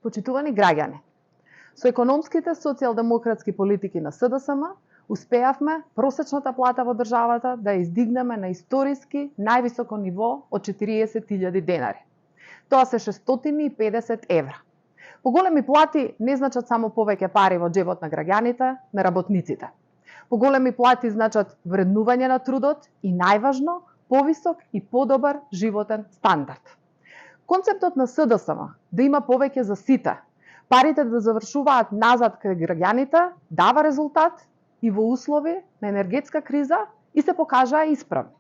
Почитувани граѓани, со економските социјалдемократски политики на СДСМ успеавме просечната плата во државата да ја издигнеме на историски највисоко ниво од 40.000 денари. Тоа се 650 евра. Поголеми плати не значат само повеќе пари во џебот на граѓаните, на работниците. Поголеми плати значат вреднување на трудот и најважно, повисок и подобар животен стандард. Концептот на СДСМ да има повеќе за сите, парите да завршуваат назад кај граѓаните, дава резултат и во услови на енергетска криза и се покажаа исправни.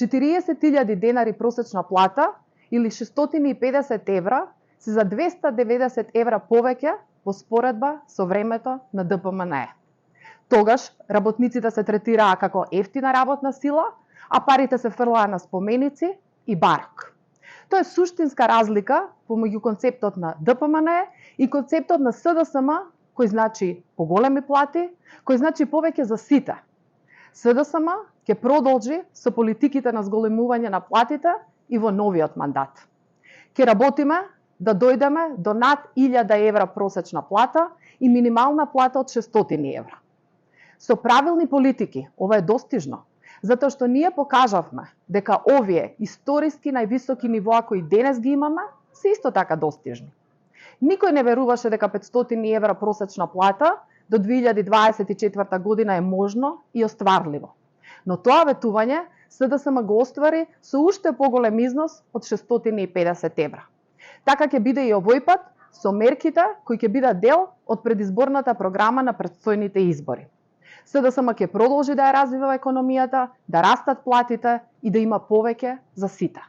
40.000 денари просечна плата или 650 евра се за 290 евра повеќе во споредба со времето на ДПМНЕ. Тогаш работниците се третираа како ефтина работна сила, а парите се фрлаа на споменици и барок. Тоа е суштинска разлика помеѓу концептот на ДПМНЕ и концептот на СДСМ, кој значи поголеми плати, кој значи повеќе за сите. СДСМ ќе продолжи со политиките на зголемување на платите и во новиот мандат. Ќе работиме да дојдеме до над 1000 евра просечна плата и минимална плата од 600 евра. Со правилни политики ова е достижно, затоа што ние покажавме дека овие историски највисоки нивоа кои денес ги имаме се исто така достижни. Никој не веруваше дека 500 евра просечна плата до 2024 година е можно и остварливо. Но тоа ветување СДСМ го оствари со уште поголем износ од 650 евра. Така ќе биде и овој пат со мерките кои ќе бидат дел од предизборната програма на претстојните избори. СДСМ ќе продолжи да ја развива економијата, да растат платите и да има повеќе за сите.